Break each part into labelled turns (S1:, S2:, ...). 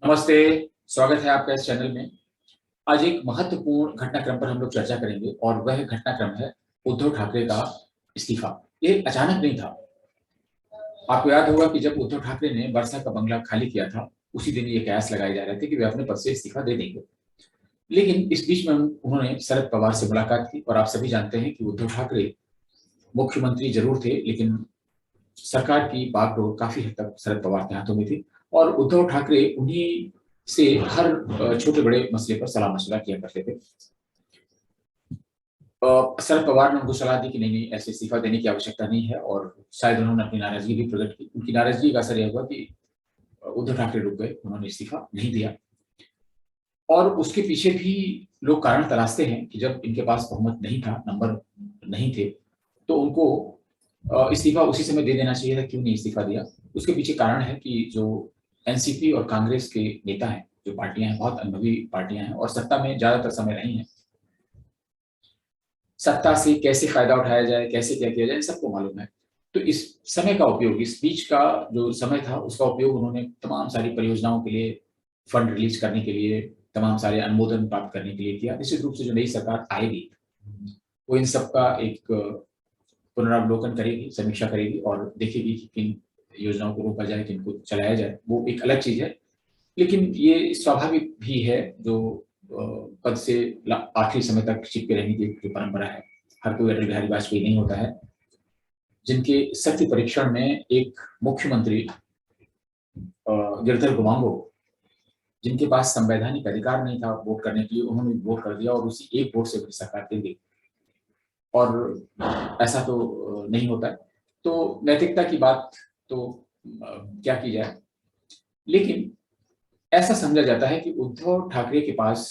S1: नमस्ते। स्वागत है आपका इस चैनल में। आज एक महत्वपूर्ण घटनाक्रम पर हम लोग चर्चा करेंगे और वह घटनाक्रम है उद्धव ठाकरे का इस्तीफा। ये अचानक नहीं था। आपको याद होगा कि जब उद्धव ठाकरे ने वर्षा का बंगला खाली किया था, उसी दिन ये कयास लगाए जा रहे थे कि वे अपने पद से इस्तीफा दे देंगे। लेकिन इस बीच में उन्होंने शरद पवार से मुलाकात की और आप सभी जानते हैं कि उद्धव ठाकरे मुख्यमंत्री जरूर थे, लेकिन सरकार की बागडोर काफी हद तक शरद पवार के हाथों में थी और उद्धव ठाकरे उन्हीं से हर छोटे बड़े मसले पर सलाह मशवरा किया करते थे। शरद पवार ने उनको सलाह दी कि नहीं नहीं, ऐसे इस्तीफा देने की आवश्यकता नहीं है और शायद उन्होंने अपनी नाराजगी भी प्रकट की। उनकी नाराजगी का असर यह हुआ कि उद्धव ठाकरे रुक गए, उन्होंने इस्तीफा नहीं दिया। और उसके पीछे भी लोग कारण तलाशते हैं कि जब इनके पास बहुमत नहीं था, नंबर नहीं थे, तो उनको इस्तीफा उसी समय दे देना चाहिए था। क्यों नहीं इस्तीफा दिया? उसके पीछे कारण है कि जो एनसीपी और कांग्रेस के नेता हैं, जो पार्टियां हैं, बहुत अनुभवी पार्टियां हैं और सत्ता में ज्यादातर समय रही हैं। सत्ता से कैसे फायदा उठाया जाए, कैसे क्या किया जाए, सबको मालूम है। तो इस समय का उपयोग, इस बीच का जो समय था, उसका उपयोग उन्होंने तमाम सारी परियोजनाओं के लिए, फंड रिलीज करने के लिए, तमाम सारे अनुमोदन प्राप्त करने के लिए किया। निश्चित रूप से जो नई सरकार आएगी वो इन सबका एक पुनरावलोकन करेगी, समीक्षा करेगी और देखेगी कि किन योजनाओं को रोका जाए, किनको चलाया जाए। वो एक अलग चीज है। लेकिन ये स्वाभाविक भी है, जो पद से आखिरी समय तक चिपके रहने की जो परंपरा है। हर कोई अटल बिहारी वाजपेयी नहीं होता है, जिनके सत्य परीक्षण में एक मुख्यमंत्री गिरधर गुमांगो, जिनके पास संवैधानिक अधिकार नहीं था वोट करने के लिए, उन्होंने वोट कर दिया और उसी एक वोट से अपनी सरकार दे दी। और ऐसा तो नहीं होता है। तो नैतिकता की बात तो क्या की जाए। लेकिन ऐसा समझा जाता है कि उद्धव ठाकरे के पास,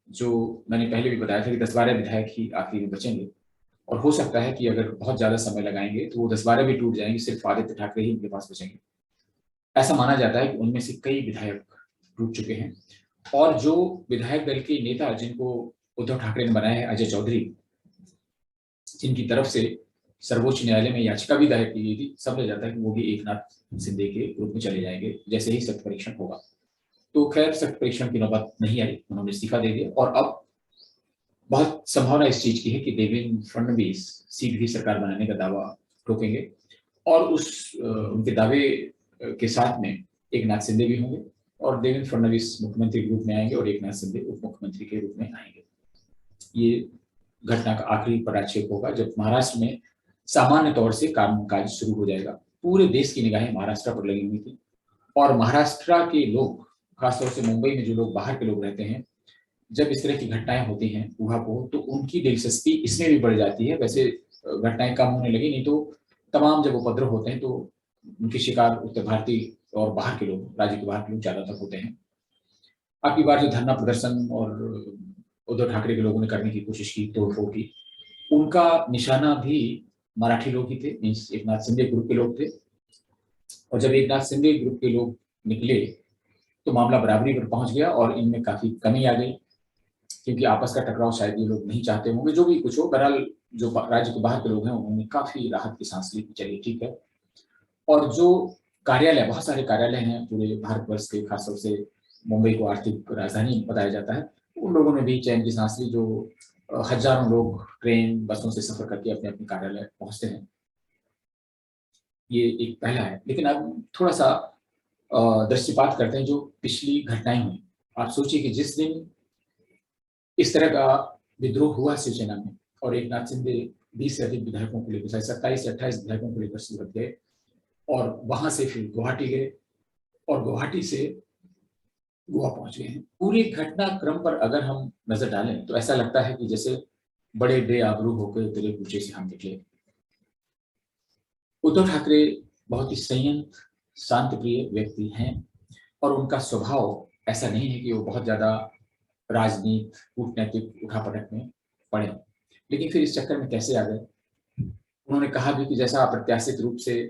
S1: जो मैंने पहले भी बताया था कि 10-12 विधायक ही आखिर में बचेंगे और हो सकता है कि अगर बहुत ज्यादा समय लगाएंगे तो वो 10-12 भी टूट जाएंगे, सिर्फ आदित्य ठाकरे ही उनके पास बचेंगे। ऐसा माना जाता है कि उनमें से कई विधायक टूट चुके हैं और जो विधायक दल के नेता जिनको उद्धव ठाकरे ने बनाया है, अजय चौधरी, जिनकी तरफ से सर्वोच्च न्यायालय में याचिका भी दायर की गई थी, समझा जाता है कि वो भी एकनाथ शिंदे के ग्रुप में चले जाएंगे जैसे ही सत्य परीक्षण होगा। तो खैर, सत्य परीक्षण की नौबत नहीं आई, उन्होंने इस्तीफा दे दिया और अब बहुत संभावना इस चीज की है कि देवेंद्र फडणवीस सीधी सरकार बनाने का दावा ठोकेंगे और उनके दावे के साथ में एक नाथ शिंदे भी होंगे और देवेंद्र फडणवीस मुख्यमंत्री के रूप में आएंगे और एक नाथ शिंदे उप मुख्यमंत्री के रूप में आएंगे। ये घटना का आखिरी पराक्षेप होगा जब महाराष्ट्र में सामान्य तौर से काम काज शुरू हो जाएगा। पूरे देश की निगाहें महाराष्ट्र पर लगी हुई थी और महाराष्ट्र के लोग, खासतौर से मुंबई में जो लोग बाहर के लोग रहते हैं, जब इस तरह की घटनाएं होती हैं ऊहापोह, तो उनकी दिलचस्पी इसमें भी बढ़ जाती है। वैसे घटनाएं कम होने लगी, नहीं तो तमाम जब उपद्रव होते हैं तो उनके शिकार उत्तर भारतीय और बाहर के लोग, राज्य के बाहर के लोग ज्यादातर होते हैं। अब की बार जो धरना प्रदर्शन और उद्धव ठाकरे के लोगों ने करने की कोशिश की, तोड़फोड़ की, उनका निशाना भी मराठी लोग ही थे, मीन्स एक नाथ शिंदे ग्रुप के लोग थे। और जब एक नाथ शिंदे ग्रुप के लोग निकले तो मामला बराबरी पर पहुंच गया और इनमें काफी कमी आ गई, क्योंकि आपस का टकराव शायद ये लोग नहीं चाहते होंगे। जो भी कुछ हो, बहरहाल जो राज्य के बाहर के लोग हैं उन्होंने काफी राहत की सांस ली, चलिए ठीक है। और जो कार्यालय, बहुत सारे कार्यालय हैं पूरे भारतवर्ष के, खासतौर से मुंबई को आर्थिक राजधानी बताया जाता है, उन लोगों ने भी चैन की सांस ली, जो हजारों लोग ट्रेन बसों से सफर करके अपने अपने कार्यालय पहुंचते हैं। ये एक पहला है। लेकिन अब थोड़ा सा दृष्टिपात करते हैं जो पिछली घटनाएं हुई। आप सोचिए कि जिस दिन इस तरह का विद्रोह हुआ शिवसेना में और एक नाथ शिंदे 20 से अधिक विधायकों को लेकर, शायद 27 से 28 विधायकों को लेकर सूरत गए और वहां से फिर गुवाहाटी गए और गुवाहाटी से गोवा पहुंच गए हैं। पूरी घटनाक्रम पर अगर हम नजर डालें तो ऐसा लगता है कि जैसे बड़े बेआबरू होकर तेरे पूछे से हम निकले। उद्धव ठाकरे बहुत ही संयत, शांत प्रिय व्यक्ति हैं और उनका स्वभाव ऐसा नहीं है कि वो बहुत ज्यादा राजनीति, कूटनैतिक उठापटक में पड़े। लेकिन फिर इस चक्कर में कैसे आ गए? उन्होंने कहा भी कि जैसा अप्रत्याशित रूप से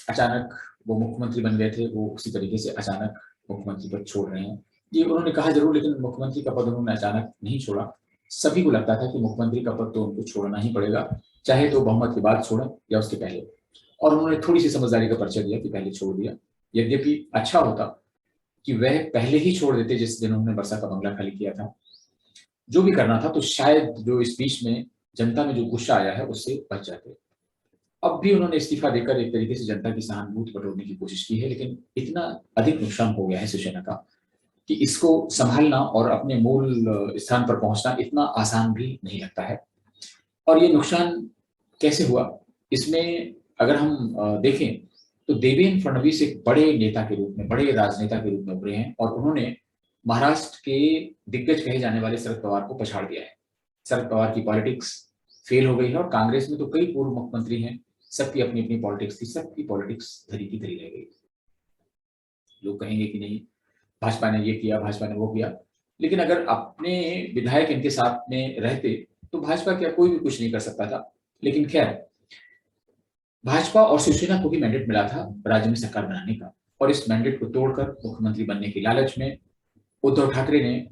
S1: अचानक वो मुख्यमंत्री बन गए थे, वो उसी तरीके से अचानक मुख्यमंत्री पद छोड़ रहे हैं। ये उन्होंने कहा जरूर, लेकिन मुख्यमंत्री का पद उन्होंने अचानक नहीं छोड़ा। सभी को लगता था कि मुख्यमंत्री का पद तो उनको छोड़ना ही पड़ेगा, चाहे तो बहुमत के बाद छोड़े या उसके पहले। और उन्होंने थोड़ी सी समझदारी का परिचय दिया कि पहले छोड़ दिया। यद्यपि अच्छा होता कि वह पहले ही छोड़ देते जिस दिन उन्होंने वर्षा का बंगला खाली किया था, जो भी करना था, तो शायद जो इस बीच में जनता में जो गुस्सा आया है उससे बच जाते। अब भी उन्होंने इस्तीफा देकर एक तरीके से जनता की सहानुभूति बटोरने की कोशिश की है, लेकिन इतना अधिक नुकसान हो गया है शिवसेना का कि इसको संभालना और अपने मूल स्थान पर पहुंचना इतना आसान भी नहीं लगता है। और ये नुकसान कैसे हुआ, इसमें अगर हम देखें तो देवेंद्र फडणवीस एक बड़े नेता के रूप में, बड़े राजनेता के रूप में उभरे हैं और उन्होंने महाराष्ट्र के दिग्गज कहे जाने वाले शरद पवार को पछाड़ दिया है। शरद पवार की पॉलिटिक्स फेल हो गई है और कांग्रेस में तो कई पूर्व मुख्यमंत्री हैं, सबकी अपनी अपनी पॉलिटिक्स थी, सबकी पॉलिटिक्स धरी की धरी रह गई। लोग कहेंगे कि नहीं, भाजपा ने ये किया, भाजपा ने वो किया, लेकिन अगर अपने विधायक इनके साथ में रहते तो भाजपा क्या कोई भी कुछ नहीं कर सकता था। लेकिन खैर, भाजपा और शिवसेना को भी मैंडेट मिला था राज्य में सरकार बनाने का, और इस मैंडेट को तोड़कर मुख्यमंत्री बनने की लालच में उद्धव ठाकरे ने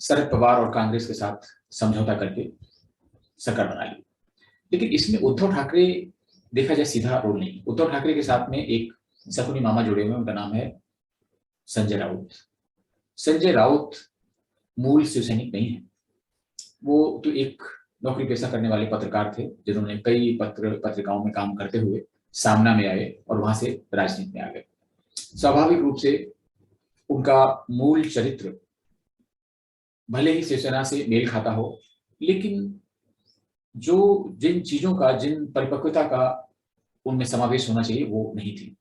S1: शरद पवार और कांग्रेस के साथ समझौता करके सरकार बना ली। लेकिन इसमें उद्धव ठाकरे, देखा जाए, सीधा रोल नहीं। उद्धव ठाकरे के साथ में एक शकुनी मामा जुड़े हुए, उनका नाम है संजय राउत। संजय राउत मूल शिवसैनिक नहीं है, वो तो एक नौकरी पेशा करने वाले पत्रकार थे जिन्होंने कई पत्रिकाओं में काम करते हुए सामना में आए और वहां से राजनीति में आ गए। स्वाभाविक रूप से उनका मूल चरित्र भले ही शिवसेना से मेल खाता हो, लेकिन जो जिन चीजों का, जिन परिपक्वता का उनमें समावेश होना चाहिए वो नहीं थी।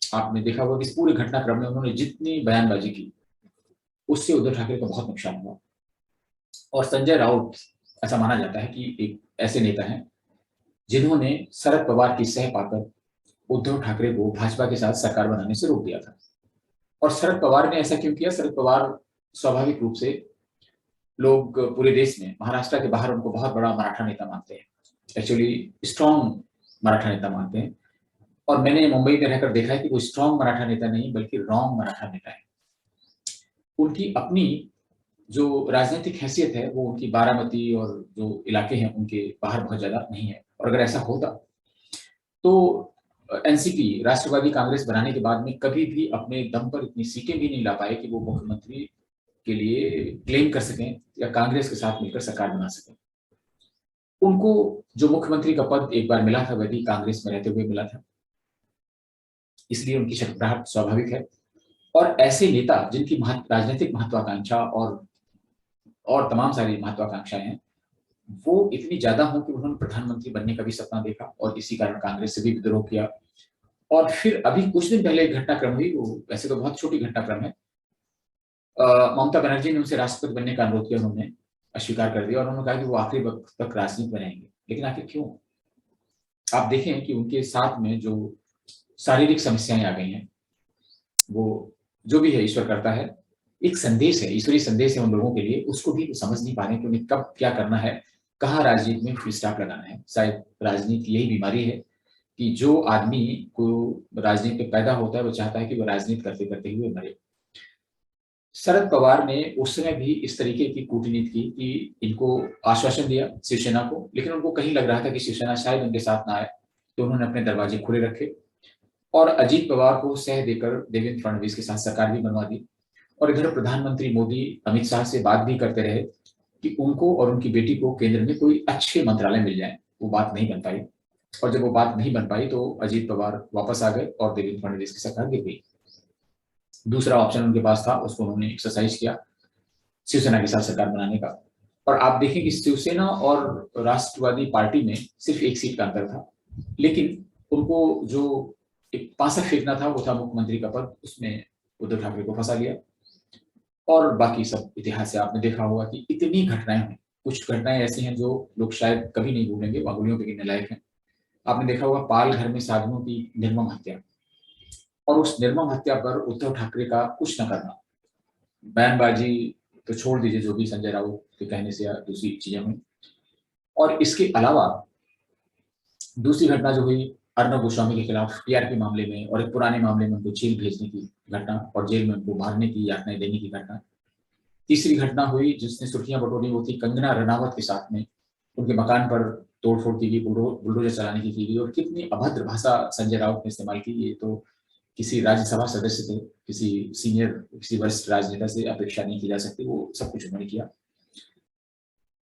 S1: आपने देखा होगा कि इस पूरे घटनाक्रम में उन्होंने जितनी बयानबाजी की उससे उद्धव ठाकरे का बहुत नुकसान हुआ। और संजय राउत, ऐसा माना जाता है कि एक ऐसे नेता हैं जिन्होंने शरद पवार की सह पाकर उद्धव ठाकरे को भाजपा के साथ सरकार बनाने से रोक दिया था। और शरद पवार ने ऐसा क्यों किया? शरद पवार स्वाभाविक रूप से, लोग पूरे देश में, महाराष्ट्र के बाहर उनको बहुत बड़ा मराठा नेता मानते हैं, एक्चुअली स्ट्रॉन्ग मराठा नेता मानते हैं। और मैंने मुंबई में रहकर देखा है कि वो स्ट्रॉन्ग मराठा नेता नहीं बल्कि रॉन्ग मराठा नेता है। उनकी अपनी जो राजनीतिक हैसियत है वो उनकी बारामती और जो इलाके हैं उनके बाहर बहुत ज्यादा नहीं है। और अगर ऐसा होता तो एनसीपी, राष्ट्रवादी कांग्रेस बनाने के बाद में कभी भी अपने दम पर इतनी सीटें भी नहीं ला पाए कि वो मुख्यमंत्री के लिए क्लेम कर सकें या कांग्रेस के साथ मिलकर सरकार बना सकें। उनको जो मुख्यमंत्री का पद एक बार मिला था वह भी कांग्रेस में रहते हुए मिला था, इसलिए उनकी शर्मनाहट स्वाभाविक है। और ऐसे नेता जिनकी राजनीतिक महत्वाकांक्षा और तमाम सारी महत्वाकांक्षाएं हैं, वो इतनी ज्यादा हो कि उन्होंने प्रधानमंत्री बनने का भी सपना देखा और इसी कारण कांग्रेस से भी विद्रोह किया। और फिर अभी कुछ दिन पहले एक घटनाक्रम हुई, वो वैसे तो बहुत छोटी घटनाक्रम है, ममता बनर्जी ने उनसे राष्ट्रपति बनने का अनुरोध किया, उन्होंने अस्वीकार कर दिया और उन्होंने कहा कि वो आखिरी वक्त तक राजनीति में रहेंगे। लेकिन आखिर क्यों? आप देखें कि उनके साथ में जो शारीरिक समस्याएं आ गई हैं, वो जो भी है ईश्वर करता है, एक संदेश है, ईश्वरीय संदेश है उन लोगों के लिए, उसको भी समझ नहीं पा रहे कि उन्हें कब क्या करना है, कहाँ राजनीति में फुल स्टॉप लगाना है। शायद राजनीति यही बीमारी है कि जो आदमी को राजनीति में पैदा होता है वो चाहता है कि वो राजनीति करते करते हुए मरे। शरद पवार ने उस समय भी इस तरीके की कूटनीति की कि इनको आश्वासन दिया शिवसेना को, लेकिन उनको कहीं लग रहा था कि शिवसेना शायद उनके साथ ना आए, तो उन्होंने अपने दरवाजे खुले रखे और अजीत पवार को सह देकर देवेंद्र फडणवीस के साथ सरकार भी बनवा दी। और इधर प्रधानमंत्री मोदी अमित शाह से बात भी करते रहे कि उनको और उनकी बेटी को केंद्र में कोई अच्छे मंत्रालय मिल जाए। वो बात नहीं बन पाई, और जब वो बात नहीं बन पाई तो अजीत पवार वापस आ गए और देवेंद्र फडणवीस की सरकार गिर गई। दूसरा ऑप्शन उनके पास था, उसको उन्होंने एक्सरसाइज किया शिवसेना के साथ सरकार बनाने का। और आप देखें कि शिवसेना और राष्ट्रवादी पार्टी में सिर्फ एक सीट का अंतर था, लेकिन उनको जो एक पासा फेंकना था वो था मुख्यमंत्री का पद, उसमें उद्धव ठाकरे को फंसा लिया। और बाकी सब इतिहास से आपने देखा होगा कि इतनी घटनाएं हुई। कुछ घटनाएं ऐसी हैं जो लोग शायद कभी नहीं भूलेंगे, अंगुलियों पे गिनने लायक हैं। आपने देखा होगा पाल घर में साधुओं की निर्मम हत्या, और उस निर्मम हत्या पर उद्धव ठाकरे का कुछ न करना, बयानबाजी तो छोड़ दीजिए, जो भी संजय राउत के कहने से या दूसरी चीजें हुई। और इसके अलावा दूसरी घटना जो हुई अर्नब गोस्वामी के खिलाफ टीआरपी मामले में और एक पुराने मामले में उनको जेल भेजने की घटना और जेल में उनको मारने की, यातनाएं देने की घटना। तीसरी घटना हुई जिसने सुर्खियां बटोरी, वो थी कंगना रनावत के साथ में उनके मकान पर तोड़फोड़ की गई, बुलडोजर चलाने की गई, और कितनी अभद्र भाषा संजय राउत ने इस्तेमाल की, ये तो किसी राज्यसभा सदस्य से, किसी सीनियर, किसी वरिष्ठ राजनेता से अपेक्षा नहीं की जा सकती, वो सब कुछ उन्होंने किया।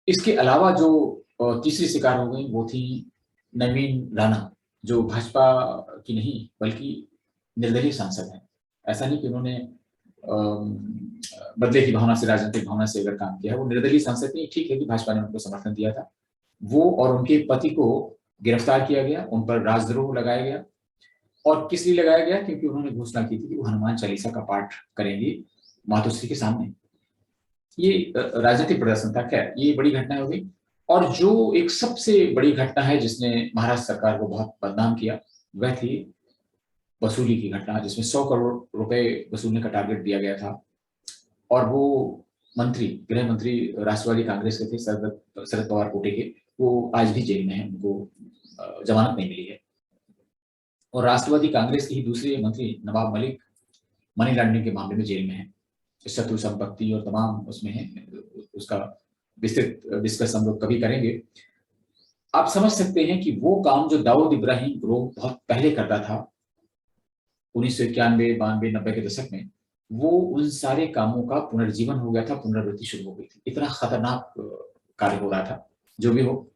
S1: इसके अलावा जो तीसरी शिकार हो गई वो थी नवीन राणा, जो भाजपा की नहीं बल्कि निर्दलीय सांसद है। ऐसा नहीं कि उन्होंने बदले की भावना से, राजनीतिक भावना से अगर काम किया है, वो निर्दलीय सांसद नहीं। ठीक है कि भाजपा ने उनको समर्थन दिया था। वो और उनके पति को गिरफ्तार किया गया, उन पर राजद्रोह लगाया गया। और किस लिए लगाया गया? क्योंकि उन्होंने घोषणा की थी कि वो हनुमान चालीसा का पाठ करेंगी मातोश्री के सामने। ये राजनीतिक प्रदर्शन था। खैर, ये बड़ी घटना हो गई। और जो एक सबसे बड़ी घटना है जिसने महाराष्ट्र सरकार को बहुत बदनाम किया, वह थी वसूली की घटना, जिसमें 100 करोड़ रुपए वसूलने का टारगेट दिया गया था। और वो मंत्री, गृह मंत्री राष्ट्रवादी कांग्रेस के थे, शरद पवार कोटे के, वो आज भी जेल में है, उनको जमानत नहीं मिली है। और राष्ट्रवादी कांग्रेस के ही दूसरे मंत्री नवाब मलिक मनी लॉन्ड्रिंग के मामले में जेल में है। शत्रु संपत्ति और तमाम उसमें है, उसका विस्तृत डिस्कस हम लोग कभी करेंगे। आप समझ सकते हैं कि वो काम जो दाऊद इब्राहिम ग्रोह बहुत पहले करता था 1991, 92, 90 के दशक में, वो उन सारे कामों का पुनर्जीवन हो गया था, पुनरावृत्ति शुरू हो गई थी। इतना खतरनाक कार्य हो रहा था। जो भी हो,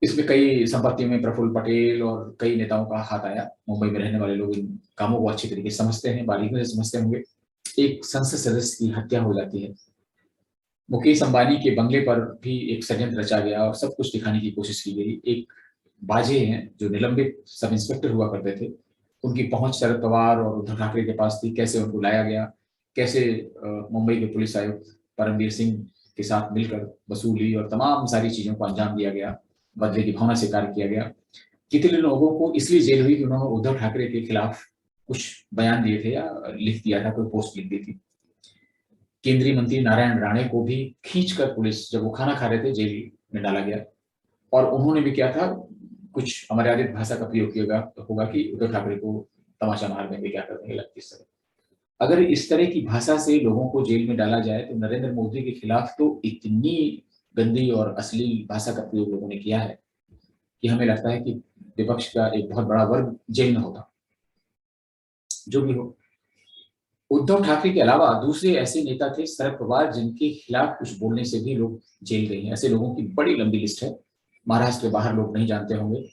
S1: इसमें कई संपत्तियों में प्रफुल्ल पटेल और कई नेताओं का हाथ आया। मुंबई में रहने वाले लोग इन कामों को अच्छी तरीके से समझते हैं, बारीकी से समझते होंगे। एक संसद सदस्य की हत्या हो जाती है, मुकेश अंबानी के बंगले पर भी एक षड्यंत्र रचा गया और सब कुछ दिखाने की कोशिश की गई। एक बाजे हैं जो निलंबित सब इंस्पेक्टर हुआ करते थे, उनकी पहुंच शरद पवार और उद्धव ठाकरे के पास थी। कैसे उनको लाया गया, कैसे मुंबई के पुलिस आयुक्त परमवीर सिंह के साथ मिलकर वसूली और तमाम सारी चीजों को अंजाम दिया गया, बदले की भावना से कार्य किया गया। कितने लोगों को इसलिए जेल हुई कि उन्होंने उद्धव ठाकरे के खिलाफ कुछ बयान दिए थे या लिख दिया था, कोई पोस्ट लिख दी थी। केंद्रीय मंत्री नारायण राणे को भी खींचकर पुलिस, जब वो खाना खा रहे थे, जेल में डाला गया। और उन्होंने भी क्या था, कुछ अमर्यादित भाषा का प्रयोग किया होगा कि उद्धव ठाकरे को तमाचा मार देंगे, क्या कर देंगे, इस तरह। अगर इस तरह की भाषा से लोगों को जेल में डाला जाए तो नरेंद्र मोदी के खिलाफ तो इतनी गंदी और अश्लील भाषा का प्रयोग लोगों ने किया है कि हमें लगता है कि विपक्ष का एक बहुत बड़ा वर्ग जेल में होगा। जो भी हो, उद्धव ठाकरे के अलावा दूसरे ऐसे नेता थे, शरद पवार, जिनके खिलाफ कुछ बोलने से भी लोग जेल गए हैं। ऐसे लोगों की बड़ी लंबी लिस्ट है। महाराष्ट्र के बाहर लोग नहीं जानते होंगे,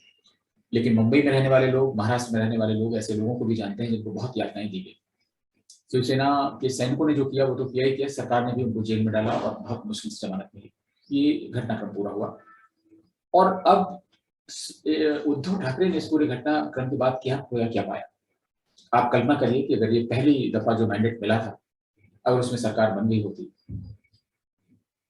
S1: लेकिन मुंबई में रहने वाले लोग, महाराष्ट्र में रहने वाले लोग ऐसे लोगों को भी जानते हैं जिनको बहुत यातनाएं दी गई। शिवसेना के सैनिकों ने जो किया वो तो किया ही किया, सरकार ने भी उनको जेल में डाला और बहुत मुश्किल से जमानत मिली। ये घटनाक्रम पूरा हुआ। और अब उद्धव ठाकरे ने इस पूरे घटनाक्रम के बाद क्या खोया, क्या पाया? आप कल्पना करिए कि अगर ये पहली दफा जो मैंडेट मिला था, अगर उसमें सरकार बन गई होती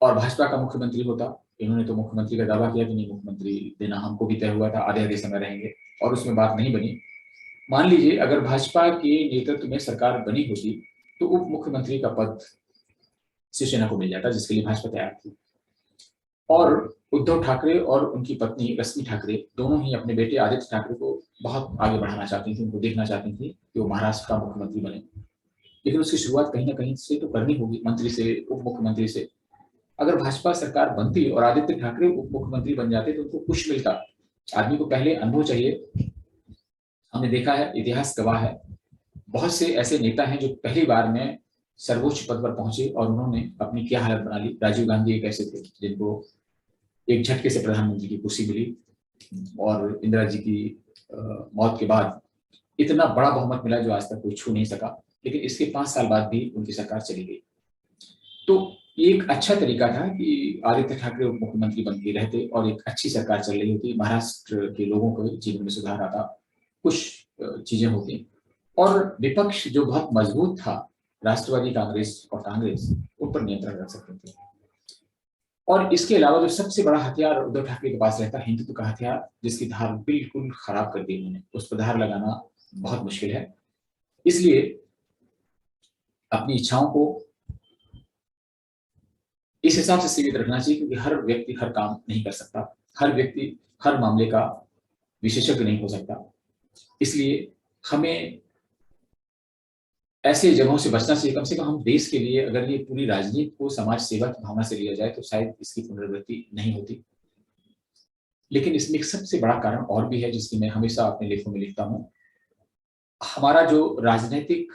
S1: और भाजपा का मुख्यमंत्री होता, इन्होंने तो मुख्यमंत्री का दावा किया कि नहीं, मुख्यमंत्री देना हमको भी तय हुआ था, आधे आधे समय रहेंगे, और उसमें बात नहीं बनी। मान लीजिए अगर भाजपा के नेतृत्व में सरकार बनी होती तो उप मुख्यमंत्री का पद शिवसेना को मिल जाता, जिसके लिए भाजपा तैयार थी। और उद्धव ठाकरे और उनकी पत्नी रश्मि ठाकरे दोनों ही अपने बेटे आदित्य ठाकरे को बहुत आगे बढ़ाना चाहती थी, उनको देखना चाहती थी कि वो महाराष्ट्र का मुख्यमंत्री बने। लेकिन उसकी शुरुआत कहीं ना कहीं से तो करनी होगी, मंत्री से, उप मुख्यमंत्री से। अगर भाजपा सरकार बनती और आदित्य ठाकरे उप मुख्यमंत्री बन जाते तो उनको कुछ मिलता। आदमी को पहले अनुभव चाहिए। हमने देखा है, इतिहास गवाह है, बहुत से ऐसे नेता हैं जो पहली बार में सर्वोच्च पद पर पहुंचे और उन्होंने अपनी क्या हालत बना ली। राजीव गांधी एक ऐसे थे जिनको एक झटके से प्रधानमंत्री की कुर्सी मिली, और इंदिरा जी की मौत के बाद इतना बड़ा बहुमत मिला जो आज तक कोई छू नहीं सका। लेकिन इसके 5 साल बाद भी उनकी सरकार चली गई। तो एक अच्छा तरीका था कि आदित्य ठाकरे उप मुख्यमंत्री बन के रहते और एक अच्छी सरकार चल रही होती, महाराष्ट्र के लोगों को जीवन में सुधार आता, कुछ चीजें होती, और विपक्ष जो बहुत मजबूत था, राष्ट्रवादी कांग्रेस और कांग्रेस, उन पर नियंत्रण रख सकते थे। और इसके अलावा जो सबसे बड़ा हथियार उद्धव ठाकरे के पास रहता, हिंदुत्व का हथियार, जिसकी धार बिल्कुल खराब कर दी उन्होंने, उस पर धार लगाना बहुत मुश्किल है। इसलिए अपनी इच्छाओं को इस हिसाब से सीमित रखना चाहिए, क्योंकि हर व्यक्ति हर काम नहीं कर सकता, हर व्यक्ति हर मामले का विशेषज्ञ नहीं हो सकता। इसलिए हमें ऐसे जगहों से बचना चाहिए। कम से कम हम देश के लिए, अगर ये पूरी राजनीति को समाज सेवा की भावना से लिया जाए तो शायद इसकी पुनरावृत्ति नहीं होती। लेकिन इसमें एक सबसे बड़ा कारण और भी है, जिसकी मैं हमेशा अपने लेखों में लिखता हूँ। हमारा जो राजनीतिक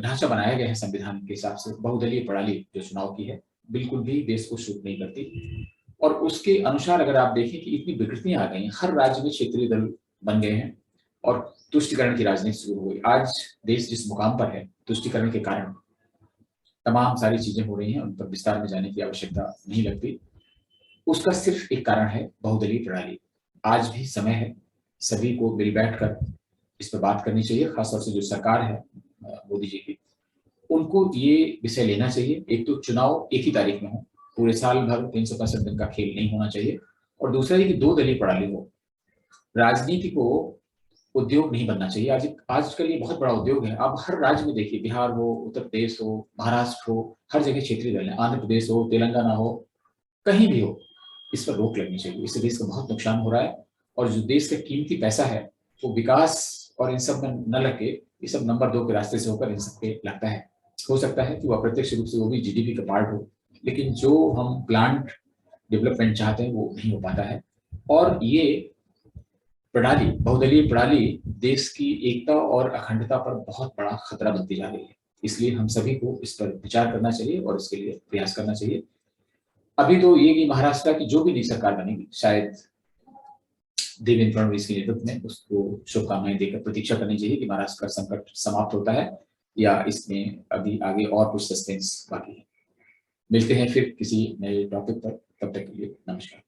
S1: ढांचा बनाया गया है संविधान के हिसाब से, बहुदलीय प्रणाली जो चुनाव की है, बिल्कुल भी देश को सूट नहीं करती। और उसके अनुसार अगर आप देखें कि इतनी विकृतियां आ गई हैं, हर राज्य में क्षेत्रीय दल बन गए हैं और तुष्टिकरण की राजनीति शुरू हो गई। आज देश जिस मुकाम पर है, तुष्टिकरण के कारण तमाम सारी चीजें हो रही हैं, उन पर विस्तार में जाने की आवश्यकता नहीं लगती। उसका सिर्फ एक कारण है, बहुदलीय प्रणाली। आज भी समय है सभी को मिल बैठकर इस पर बात करनी चाहिए, खासतौर से जो सरकार है मोदी जी की, उनको ये विषय लेना चाहिए। एक तो चुनाव एक ही तारीख में हो, पूरे साल भर 365 दिन का खेल नहीं होना चाहिए। और दूसरा ये कि दो दलीय प्रणाली हो। राजनीति को उद्योग नहीं बनना चाहिए। आजकल ये बहुत बड़ा उद्योग है। आप हर राज्य में देखिए, बिहार हो, उत्तर प्रदेश हो, महाराष्ट्र हो, हर जगह क्षेत्रीय दल है। आंध्र प्रदेश हो, तेलंगाना हो, कहीं भी हो, इस पर रोक लगनी चाहिए। इससे देश को बहुत नुकसान हो रहा है। और जो देश का कीमती पैसा है, वो विकास और इन सब में न लग के, ये सब नंबर 2 के रास्ते से होकर इन सब पे लगता है। हो सकता है कि वो अप्रत्यक्ष रूप से वो भी जीडीपी का पार्ट हो, लेकिन जो हम प्लांट डेवलपमेंट चाहते हैं वो नहीं हो पाता है। और ये प्रणाली, बहुदलीय प्रणाली, देश की एकता और अखंडता पर बहुत बड़ा खतरा बनती जा रही है। इसलिए हम सभी को इस पर विचार करना चाहिए और इसके लिए प्रयास करना चाहिए। अभी तो ये कि महाराष्ट्र की जो भी नई सरकार बनेगी, शायद देवेंद्र फडणवीस के नेतृत्व में, उसको शुभकामनाएं देकर प्रतीक्षा करनी चाहिए कि महाराष्ट्र का संकट समाप्त होता है या इसमें अभी आगे और कुछ सस्पेंस बाकी है। मिलते हैं फिर किसी नए टॉपिक पर, तब तक के लिए नमस्कार।